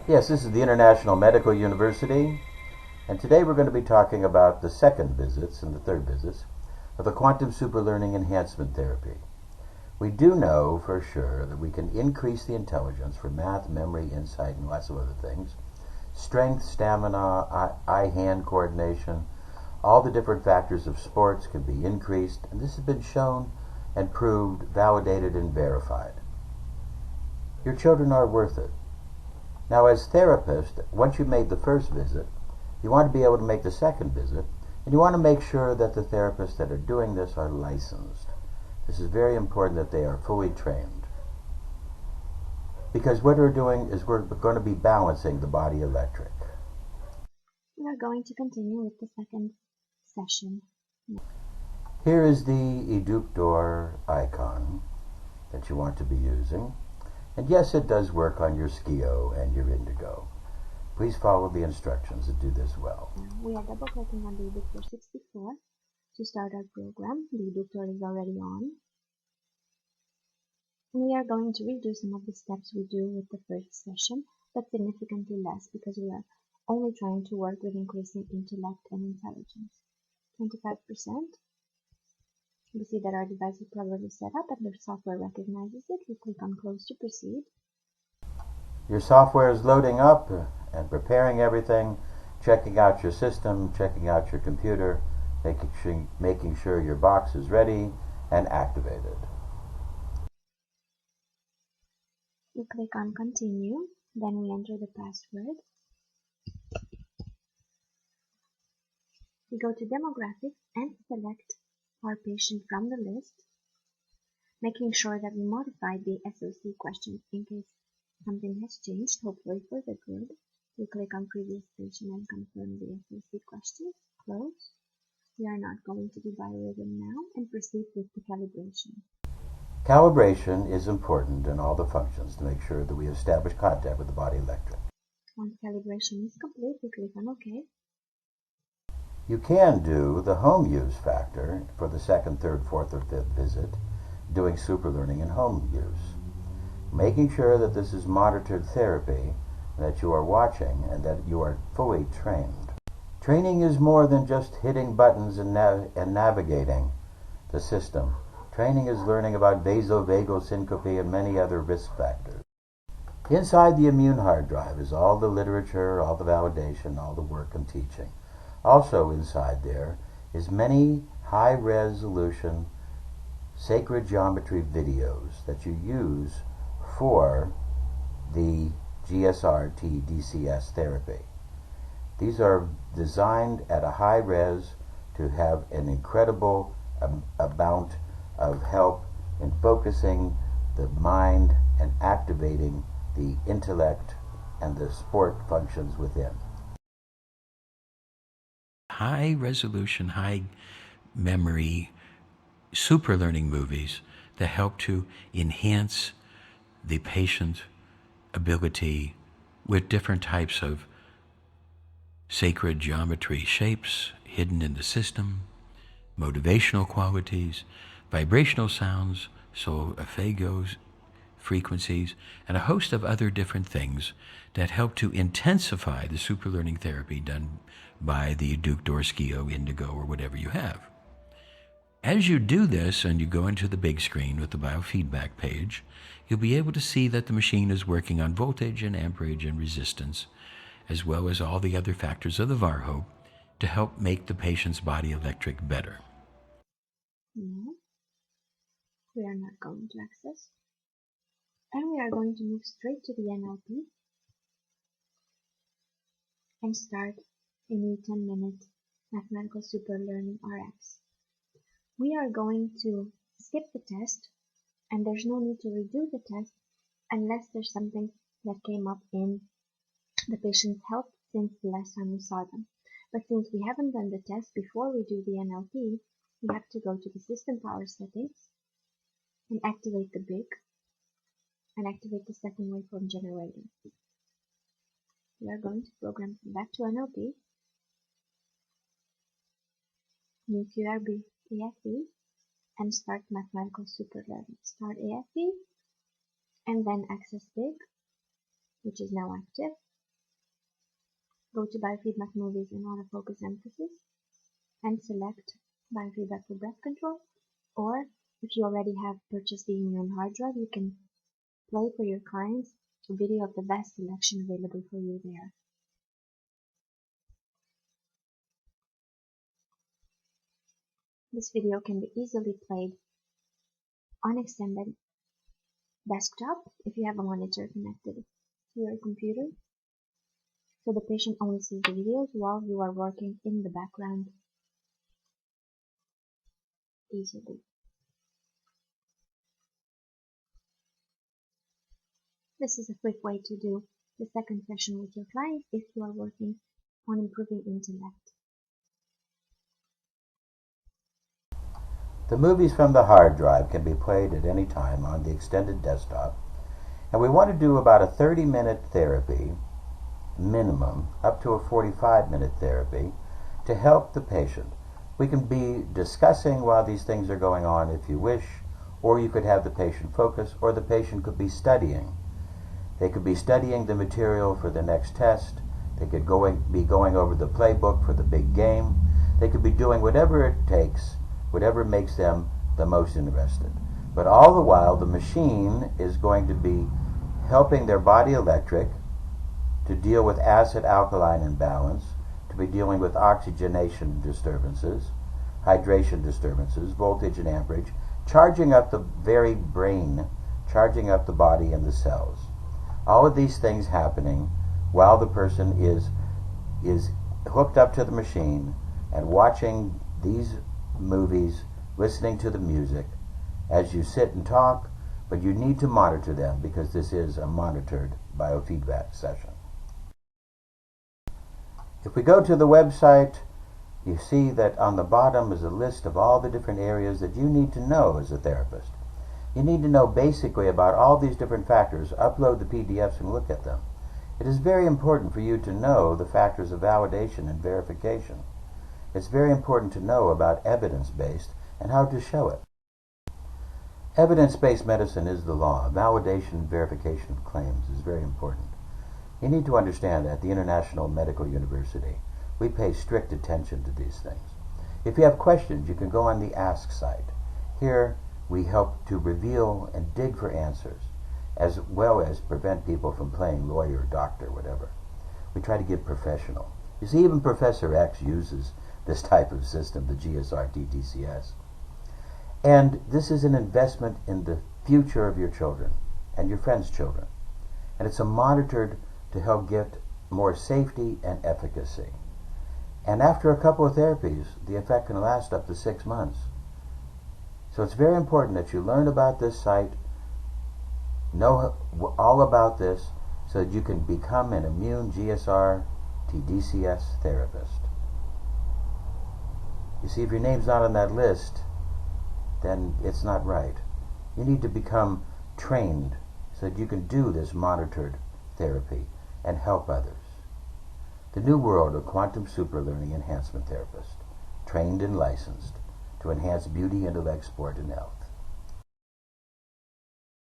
Yes, this is the International Medical University, and today we're going to be talking about the second visits and the third visits of the quantum superlearning enhancement therapy. We do know for sure that we can increase the intelligence for math, memory, insight, and lots of other things. Strength, stamina, eye-hand coordination, all the different factors of sports can be increased, and this has been shown and proved, validated, and verified. Your children are worth it. Now, as therapists, once you've made the first visit, you want to be able to make the second visit, and you want to make sure that the therapists that are doing this are licensed. This is very important that they are fully trained. Because what we're doing is we're going to be balancing the body electric. We are going to continue with the second session. Here is the eductor icon that you want to be using. And yes, it does work on your Skio and your Indigo. Please follow the instructions to do this well. We are double-clicking on the eductor 64 to start our program. The eductor is already on. We are going to redo some of the steps we do with the first session, but significantly less because we are only trying to work with increasing intellect and intelligence. 25%. We see that our device is properly set up and the software recognizes it. We click on Close to proceed. Your software is loading up and preparing everything, checking out your system, checking out your computer, making sure your box is ready and activated. We click on Continue, then we enter the password. We go to Demographics and select our patient from the list, making sure that we modified the SOC questions in case something has changed, hopefully for the good. We click on Previous Patient and confirm the SOC questions. Close. We are not going to do biorhythm now and proceed with the calibration. Calibration is important in all the functions to make sure that we establish contact with the body electric. Once calibration is complete, we click on OK. You can do the home use factor for the second, third, fourth, or fifth visit, doing superlearning in home use. Making sure that this is monitored therapy, that you are watching, and that you are fully trained. Training is more than just hitting buttons and navigating the system. Training is learning about vasovagal syncope and many other risk factors. Inside the immune hard drive is all the literature, all the validation, all the work and teaching. Also inside there is many high-resolution sacred geometry videos that you use for the GSRtDCs therapy. These are designed at a high res to have an incredible amount of help in focusing the mind and activating the intellect and the sport functions within. High resolution, high memory, super learning movies that help to enhance the patient ability with different types of sacred geometry shapes hidden in the system, motivational qualities, vibrational sounds, solfeggio frequencies, and a host of other different things that help to intensify the superlearning therapy done by the eductor, Skio, Indigo, or whatever you have. As you do this and you go into the big screen with the biofeedback page, you'll be able to see that the machine is working on voltage and amperage and resistance, as well as all the other factors of the VARHO to help make the patient's body electric better. No, we are not going to access. And we are going to move straight to the NLP and start a new 10-minute mathematical superlearning RX. We are going to skip the test, and there's no need to redo the test unless there's something that came up in the patient's health since the last time we saw them. But since we haven't done the test before we do the NLP, we have to go to the system power settings and activate the BIG and activate the second waveform generator. We are going to program back to NLP, new QRB AFE, and start mathematical superlearning. Start AFE, and then access BIG, which is now active, go to Biofeedback Movies and Autofocus Emphasis and select Biofeedback for breath control. Or if you already have purchased the Immune hard drive, you can play for your clients a video of the best selection available for you there. This video can be easily played on extended desktop if you have a monitor connected to your computer, so the patient only sees the videos while you are working in the background easily. This is a quick way to do the second session with your clients if you are working on improving intellect. The movies from the hard drive can be played at any time on the extended desktop, and we want to do about a 30-minute therapy minimum, up to a 45-minute therapy, to help the patient. We can be discussing while these things are going on if you wish, or you could have the patient focus, or the patient could be studying. They could be studying the material for the next test. They could be going over the playbook for the big game. They could be doing whatever it takes, whatever makes them the most interested. But all the while, the machine is going to be helping their body electric to deal with acid-alkaline imbalance, to be dealing with oxygenation disturbances, hydration disturbances, voltage and amperage, charging up the very brain, charging up the body and the cells. All of these things happening while the person is hooked up to the machine and watching these movies, listening to the music as you sit and talk, but you need to monitor them because this is a monitored biofeedback session. If we go to the website, you see that on the bottom is a list of all the different areas that you need to know as a therapist. You need to know basically about all these different factors, upload the PDFs and look at them. It is very important for you to know the factors of validation and verification. It's very important to know about evidence-based and how to show it. Evidence-based medicine is the law. Validation and verification of claims is very important. You need to understand that at the International Medical University, we pay strict attention to these things. If you have questions, you can go on the Ask site. Here, we help to reveal and dig for answers, as well as prevent people from playing lawyer, doctor, whatever. We try to get professional. You see, even Professor X uses this type of system, the GSRtDCs. And this is an investment in the future of your children and your friends' children. And it's a monitored to help get more safety and efficacy. And after a couple of therapies, the effect can last up to 6 months. So it's very important that you learn about this site, know all about this, so that you can become an immune GSRtDCs therapist. You see, if your name's not on that list, then it's not right. You need to become trained so that you can do this monitored therapy and help others. The new world of quantum superlearning enhancement therapist, trained and licensed to enhance beauty, intellect, sport, and health.